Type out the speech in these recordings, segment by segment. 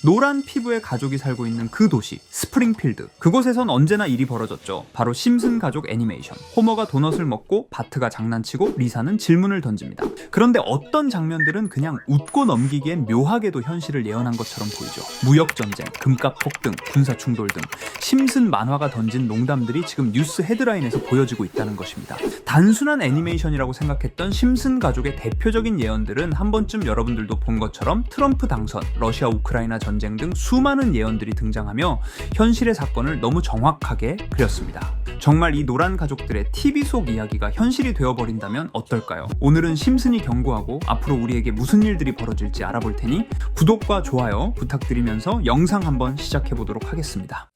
노란 피부의 가족이 살고 있는 그 도시 스프링필드, 그곳에선 언제나 일이 벌어졌죠. 바로 심슨 가족 애니메이션. 호머가 도넛을 먹고 바트가 장난치고 리사는 질문을 던집니다. 그런데 어떤 장면들은 그냥 웃고 넘기기엔 묘하게도 현실을 예언한 것처럼 보이죠. 무역전쟁, 금값 폭등, 군사충돌 등 심슨 만화가 던진 농담들이 지금 뉴스 헤드라인에서 보여지고 있다는 것입니다. 단순한 애니메이션이라고 생각했던 심슨 가족의 대표적인 예언들은 한 번쯤 여러분들도 본 것처럼 트럼프 당선, 러시아 우크라이나 전쟁 등 수많은 예언들이 등장하며 현실의 사건을 너무 정확하게 그렸습니다. 정말 이 노란 가족들의 TV 속 이야기가 현실이 되어버린다면 어떨까요? 오늘은 심슨이 경고하고 앞으로 우리에게 무슨 일들이 벌어질지 알아볼 테니 구독과 좋아요 부탁드리면서 영상 한번 시작해보도록 하겠습니다.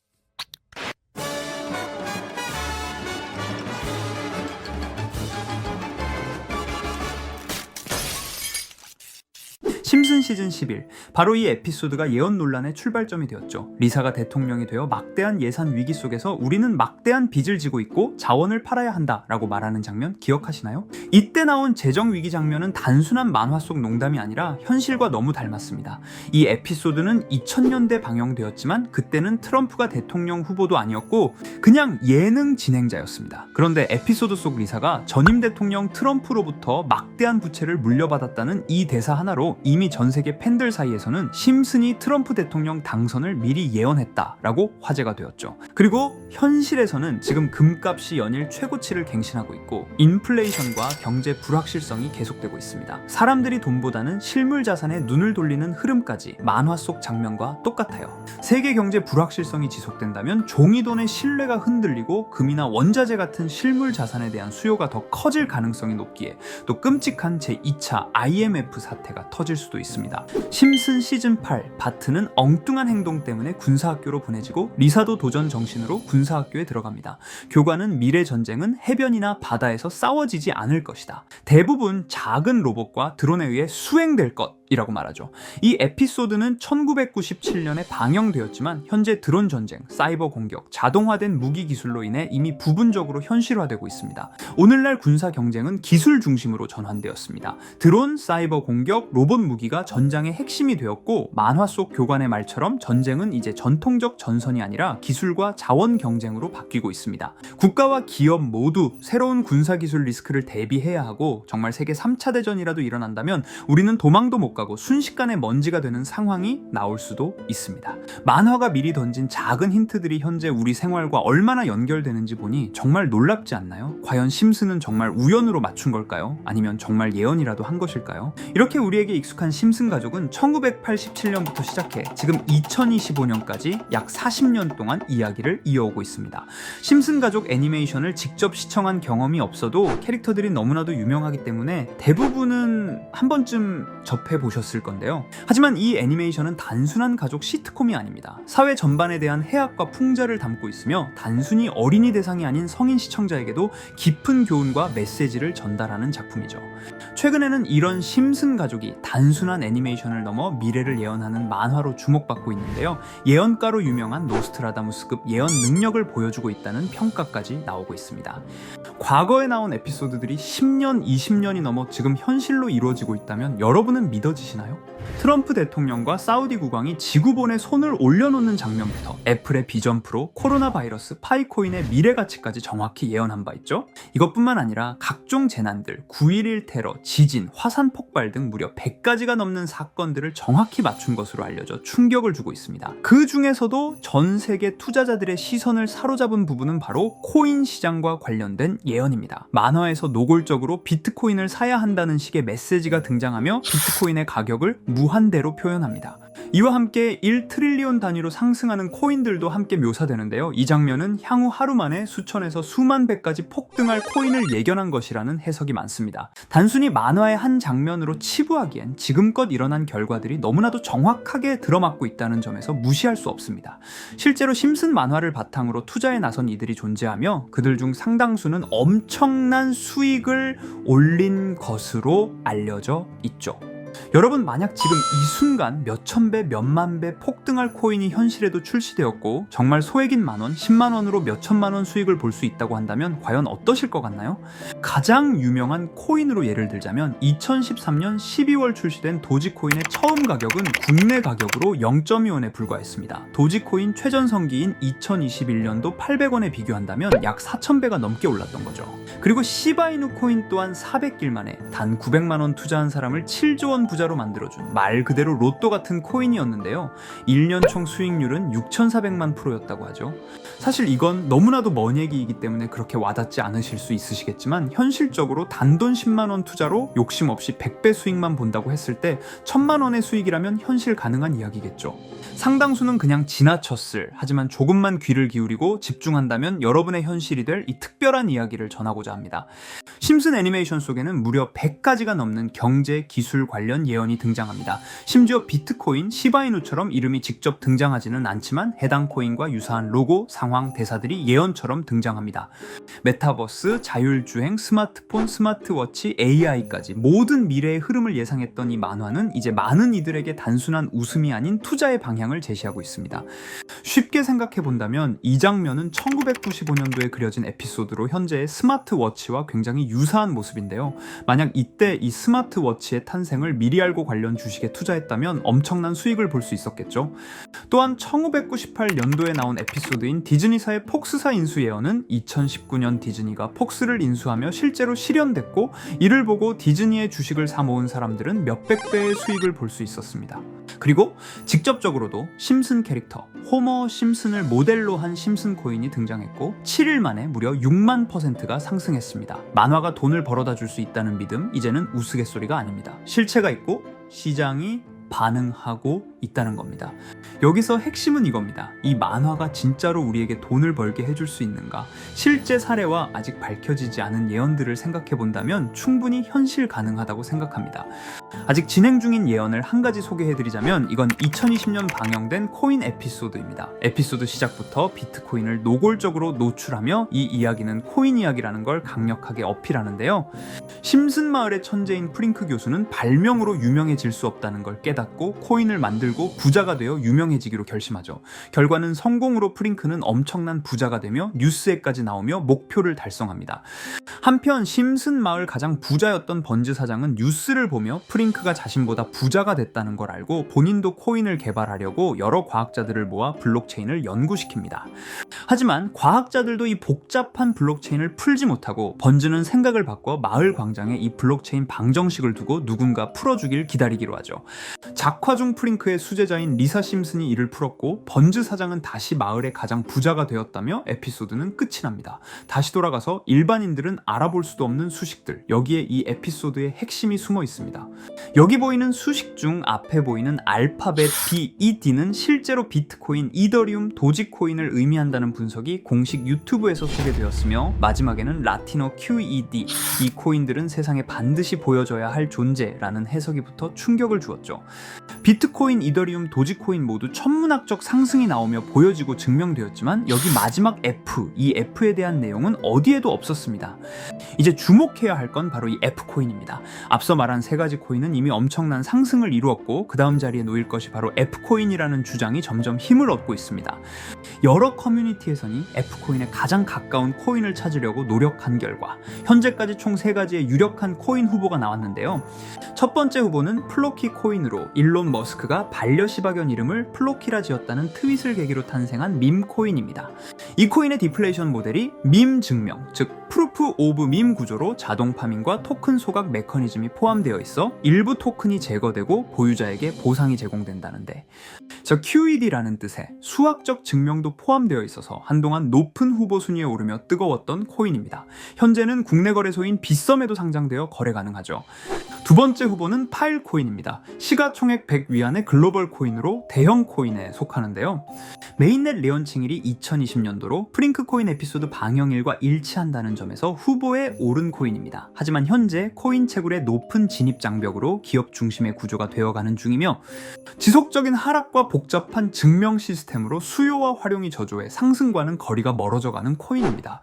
심슨 시즌 11, 바로 이 에피소드가 예언 논란의 출발점이 되었죠. 리사가 대통령이 되어 막대한 예산 위기 속에서 우리는 막대한 빚을 지고 있고 자원을 팔아야 한다 라고 말하는 장면 기억하시나요? 이때 나온 재정 위기 장면은 단순한 만화 속 농담이 아니라 현실과 너무 닮았습니다. 이 에피소드는 2000년대 방영되었지만 그때는 트럼프가 대통령 후보도 아니었고 그냥 예능 진행자였습니다. 그런데 에피소드 속 리사가 전임 대통령 트럼프로부터 막대한 부채를 물려받았다는 이 대사 하나로 이미 전 세계 팬들 사이에서는 심슨이 트럼프 대통령 당선을 미리 예언했다라고 화제가 되었죠. 그리고 현실에서는 지금 금값이 연일 최고치를 갱신하고 있고 인플레이션과 경제 불확실성이 계속되고 있습니다. 사람들이 돈보다는 실물 자산에 눈을 돌리는 흐름까지 만화 속 장면과 똑같아요. 세계 경제 불확실성이 지속된다면 종이돈의 신뢰가 흔들리고 금이나 원자재 같은 실물 자산에 대한 수요가 더 커질 가능성이 높기에 또 끔찍한 제2차 IMF 사태가 터질 수도 있습니다. 심슨 시즌 8, 바트는 엉뚱한 행동 때문에 군사학교로 보내지고 리사도 도전 정신으로 군사학교에 들어갑니다. 교관은 미래 전쟁은 해변이나 바다에서 싸워지지 않을 것이다. 대부분 작은 로봇과 드론에 의해 수행될 것이라고 말하죠. 이 에피소드는 1997년에 방영되었지만 현재 드론 전쟁, 사이버 공격, 자동화된 무기 기술로 인해 이미 부분적으로 현실화되고 있습니다. 오늘날 군사 경쟁은 기술 중심으로 전환되었습니다. 드론, 사이버 공격, 로봇 무기가 전장의 핵심이 되었고 만화 속 교관의 말처럼 전쟁은 이제 전통적 전선이 아니라 기술과 자원 경쟁으로 바뀌고 있습니다. 국가와 기업 모두 새로운 군사기술 리스크를 대비해야 하고 정말 세계 3차 대전이라도 일어난다면 우리는 도망도 못 가고 순식간에 먼지가 되는 상황이 나올 수도 있습니다. 만화가 미리 던진 작은 힌트들이 현재 우리 생활과 얼마나 연결되는지 보니 정말 놀랍지 않나요? 과연 심슨은 정말 우연으로 맞춘 걸까요? 아니면 정말 예언이라도 한 것일까요? 이렇게 우리에게 익숙한 심슨 가족은 1987년부터 시작해 지금 2025년까지 약 40년 동안 이야기를 이어오고 있습니다. 심슨 가족 애니메이션을 직접 시청한 경험이 없어도 캐릭터들이 너무나도 유명하기 때문에 대부분은 한 번쯤 접해보셨을 건데요. 하지만 이 애니메이션은 단순한 가족 시트콤이 아닙니다. 사회 전반에 대한 해악과 풍자를 담고 있으며 단순히 어린이 대상이 아닌 성인 시청자에게도 깊은 교훈과 메시지를 전달하는 작품이죠. 최근에는 이런 심슨 가족이 단순한 애니메이션을 넘어 미래를 예언하는 만화로 주목받고 있는데요. 예언가로 유명한 노스트라다무스급 예언 능력을 보여주고 있다는 평가까지 나오고 있습니다. 과거에 나온 에피소드들이 10년, 20년이 넘어 지금 현실로 이루어지고 있다면 여러분은 믿어지시나요? 트럼프 대통령과 사우디 국왕이 지구본에 손을 올려놓는 장면부터 애플의 비전 프로, 코로나 바이러스, 파이코인의 미래 가치까지 정확히 예언한 바 있죠. 이것뿐만 아니라 각종 재난들, 9.11 테러, 지진, 화산 폭발 등 무려 100가지가 넘는 사건들을 정확히 맞춘 것으로 알려져 충격을 주고 있습니다. 그 중에서도 전 세계 투자자들의 시선을 사로잡은 부분은 바로 코인 시장과 관련된 예언입니다. 만화에서 노골적으로 비트코인을 사야 한다는 식의 메시지가 등장하며 비트코인의 가격을 무한대로 표현합니다. 이와 함께 1트릴리온 단위로 상승하는 코인들도 함께 묘사되는데요. 이 장면은 향후 하루 만에 수천에서 수만 배까지 폭등할 코인을 예견한 것이라는 해석이 많습니다. 단순히 만화의 한 장면으로 치부하기엔 지금껏 일어난 결과들이 너무나도 정확하게 들어맞고 있다는 점에서 무시할 수 없습니다. 실제로 심슨 만화를 바탕으로 투자에 나선 이들이 존재하며 그들 중 상당수는 엄청난 수익을 올린 것으로 알려져 있죠. 여러분, 만약 지금 이 순간 몇천 배, 몇만 배 폭등할 코인이 현실에도 출시되었고 정말 소액인 만원, 10만원으로 몇천만원 수익을 볼 수 있다고 한다면 과연 어떠실 것 같나요? 가장 유명한 코인으로 예를 들자면 2013년 12월 출시된 도지코인의 처음 가격은 국내 가격으로 0.2원에 불과했습니다. 도지코인 최전성기인 2021년도 800원에 비교한다면 약 4,000배가 넘게 올랐던 거죠. 그리고 시바이누 코인 또한 400길 만에 단 900만원 투자한 사람을 7조원 부자로 만들어준 말 그대로 로또 같은 코인이었는데요. 1년 총 수익률은 6,400만 %였다고 하죠. 사실 이건 너무나도 먼 얘기이기 때문에 그렇게 와닿지 않으실 수 있으시겠지만 현실적으로 단돈 10만원 투자로 욕심 없이 100배 수익만 본다고 했을 때 1,000만원의 수익이라면 현실 가능한 이야기겠죠. 상당수는 그냥 지나쳤을, 하지만 조금만 귀를 기울이고 집중한다면 여러분의 현실이 될 이 특별한 이야기를 전하고자 합니다. 심슨 애니메이션 속에는 무려 100가지가 넘는 경제, 기술 관련 예언이 등장합니다. 심지어 비트코인, 시바이누처럼 이름이 직접 등장하지는 않지만 해당 코인과 유사한 로고, 상황, 대사들이 예언처럼 등장합니다. 메타버스, 자율주행, 스마트폰, 스마트워치, AI까지 모든 미래의 흐름을 예상했던 이 만화는 이제 많은 이들에게 단순한 웃음이 아닌 투자의 방향을 제시하고 있습니다. 쉽게 생각해 본다면 이 장면은 1995년도에 그려진 에피소드로 현재의 스마트워치와 굉장히 유사한 모습인데요. 만약 이때 이 스마트워치의 탄생을 미리 알고 관련 주식에 투자했다면 엄청난 수익을 볼 수 있었겠죠. 또한 1998년도에 나온 에피소드인 디즈니사의 폭스사 인수 예언은 2019년 디즈니가 폭스를 인수하며 실제로 실현됐고, 이를 보고 디즈니의 주식을 사 모은 사람들은 몇백 배의 수익을 볼 수 있었습니다. 그리고 직접적으로도 심슨 캐릭터 호머 심슨을 모델로 한 심슨 코인이 등장했고 7일 만에 무려 6만 %가 상승했습니다. 만화가 돈을 벌어다 줄 수 있다는 믿음, 이제는 우스갯소리가 아닙니다. 실체가 있고 시장이 반응하고 있다는 겁니다. 여기서 핵심은 이겁니다. 이 만화가 진짜로 우리에게 돈을 벌게 해줄 수 있는가? 실제 사례와 아직 밝혀지지 않은 예언들을 생각해 본다면 충분히 현실 가능하다고 생각합니다. 아직 진행 중인 예언을 한 가지 소개해드리자면 이건 2020년 방영된 코인 에피소드입니다. 에피소드 시작부터 비트코인을 노골적으로 노출하며 이 이야기는 코인 이야기라는 걸 강력하게 어필하는데요. 심슨 마을의 천재인 프링크 교수는 발명으로 유명해질 수 없다는 걸 깨닫고 코인을 만들고 부자가 되어 유명해지기로 결심하죠. 결과는 성공으로 프링크는 엄청난 부자가 되며 뉴스에까지 나오며 목표를 달성합니다. 한편 심슨 마을 가장 부자였던 번즈 사장은 뉴스를 보며 프링크가 자신보다 부자가 됐다는 걸 알고 본인도 코인을 개발하려고 여러 과학자들을 모아 블록체인을 연구시킵니다. 하지만 과학자들도 이 복잡한 블록체인을 풀지 못하고 번즈는 생각을 바꿔 마을 광장에 이 블록체인 방정식을 두고 누군가 풀어주길 기다리기로 하죠. 작화 중 프링크의 수제자인 리사 심슨이 이를 풀었고 번즈 사장은 다시 마을의 가장 부자가 되었다며 에피소드는 끝이 납니다. 다시 돌아가서 일반인들은 알아볼 수도 없는 수식들, 여기에 이 에피소드의 핵심이 숨어 있습니다. 여기 보이는 수식 중 앞에 보이는 알파벳 B, 이 D는 실제로 비트코인, 이더리움, 도지코인을 의미한다는 분석이 공식 유튜브에서 소개되었으며 마지막에는 라틴어 QED, 이 코인들은 세상에 반드시 보여줘야 할 존재라는 해석이 붙어 충격을 주었죠. 비트코인, 이더리움, 도지코인 모두 천문학적 상승이 나오며 보여지고 증명되었지만 여기 마지막 F, 이 F에 대한 내용은 어디에도 없었습니다. 이제 주목해야 할 건 바로 이 F코인입니다. 앞서 말한 세 가지 코인은 이미 엄청난 상승을 이루었고 그 다음 자리에 놓일 것이 바로 F코인이라는 주장이 점점 힘을 얻고 있습니다. 여러 커뮤니티에서는 F코인에 가장 가까운 코인을 찾으려고 노력한 결과 현재까지 총 3가지의 유력한 코인 후보가 나왔는데요. 첫 번째 후보는 플로키 코인으로 일론 머스크가 반려시바견 이름을 플로키라 지었다는 트윗을 계기로 탄생한 밈 코인입니다. 이 코인의 디플레이션 모델이 밈 증명, 즉 프루프 오브 밈 구조로 자동 파밍과 토큰 소각 메커니즘이 포함되어 있어 일부 토큰이 제거되고 보유자에게 보상이 제공된다는데, QED라는 뜻의 수학적 증명도 포함되어 있어서 한동안 높은 후보 순위에 오르며 뜨거웠던 코인입니다. 현재는 국내 거래소인 빗썸에도 상장되어 거래 가능하죠. 두 번째 후보는 파일코인입니다. 시가총액 100 위안의 글로벌 코인으로 대형 코인에 속하는데요. 메인넷 레언칭일이 2020년도로 프링크 코인 에피소드 방영일과 일치한다는 점에서 후보에 오른 코인입니다. 하지만 현재 코인 채굴의 높은 진입 장벽으로 기업 중심의 구조가 되어가는 중이며 지속적인 하락과 복잡한 증명 시스템으로 수요와 활용이 저조해 상승과는 거리가 멀어져가는 코인입니다.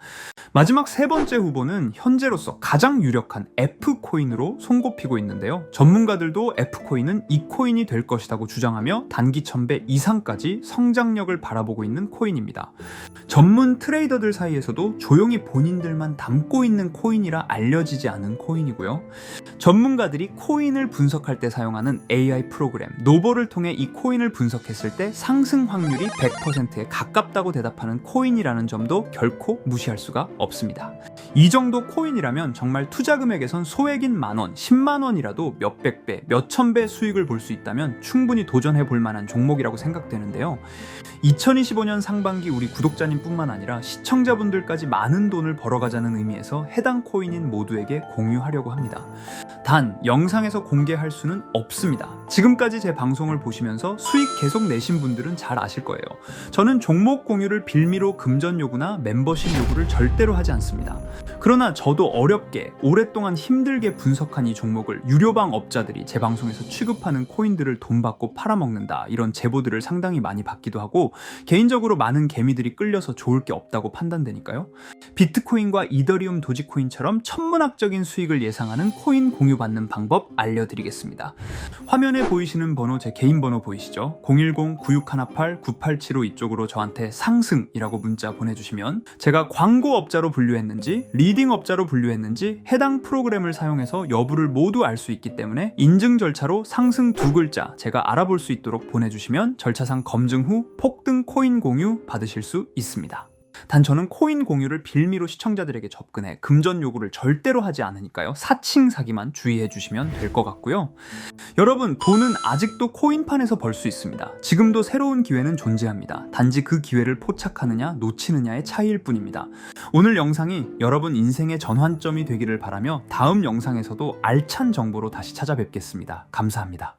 마지막 세 번째 후보는 현재로서 가장 유력한 F코인으로 손꼽히고 있는데요. 전문가들도 F코인은 이 코인이 될 것이라고 주장하며 단기 1000배 이상까지 성장력을 바라보고 있는 코인입니다. 전문 트레이더들 사이에서도 조용히 본인들만 담고 있는 코인이라 알려지지 않은 코인이고요. 전문가들이 코인을 분석할 때 사용하는 AI 프로그램 노버를 통해 이 코인을 분석했을 때 상승 확률이 100%에 가깝다고 대답하는 코인이라는 점도 결코 무시할 수가 없습니다. 이 정도 코인이라면 정말 투자 금액에선 소액인 만원, 10만원이라도 몇백 배, 몇천 배 수익을 볼 수 있다면 충분히 도전해 볼 만한 종목이라고 생각되는데요. 2025년 상반기 우리 구독자님 뿐만 아니라 시청자분들까지 많은 돈을 벌어가자는 의미에서 해당 코인인 모두에게 공유하려고 합니다. 단 영상에서 공개할 수는 없습니다. 지금까지 제 방송을 보시면서 수익 계속 내신 분들은 잘 아실 거예요. 저는 종목 공유를 빌미로 금전 요구나 멤버십 요구를 절대로 하지 않습니다. 그러나 저도 어렵게 오랫동안 힘들게 분석한 이 종목을 유료방 업자들이 제 방송에서 취급하는 코인들을 돈 받고 팔아먹는다, 이런 제보들을 상당히 많이 받기도 하고 개인적으로 많은 개미들이 끌려서 좋을 게 없다고 판단되니까요. 비트코인과 이더리움 도지코인처럼 천문학적인 수익을 예상하는 코인 공유받는 방법 알려드리겠습니다. 화면에 보이시는 번호 제 개인 번호 보이시죠? 010-9618-9875 이쪽으로 저한테 상승이라고 문자 보내주시면 제가 광고업자로 분류했는지 리딩업자로 분류했는지 해당 프로그램을 사용해서 여부를 모두 알 수 있기 때문에 인증 절차로 상승 2글자 제가 알아볼 수 있도록 보내주시면 절차상 검증 후 폭등 코인 공유 받으실 수 있습니다. 단 저는 코인 공유를 빌미로 시청자들에게 접근해 금전 요구를 절대로 하지 않으니까요. 사칭 사기만 주의해 주시면 될 것 같고요. 여러분, 돈은 아직도 코인판에서 벌 수 있습니다. 지금도 새로운 기회는 존재합니다. 단지 그 기회를 포착하느냐 놓치느냐의 차이일 뿐입니다. 오늘 영상이 여러분 인생의 전환점이 되기를 바라며 다음 영상에서도 알찬 정보로 다시 찾아뵙겠습니다. 감사합니다.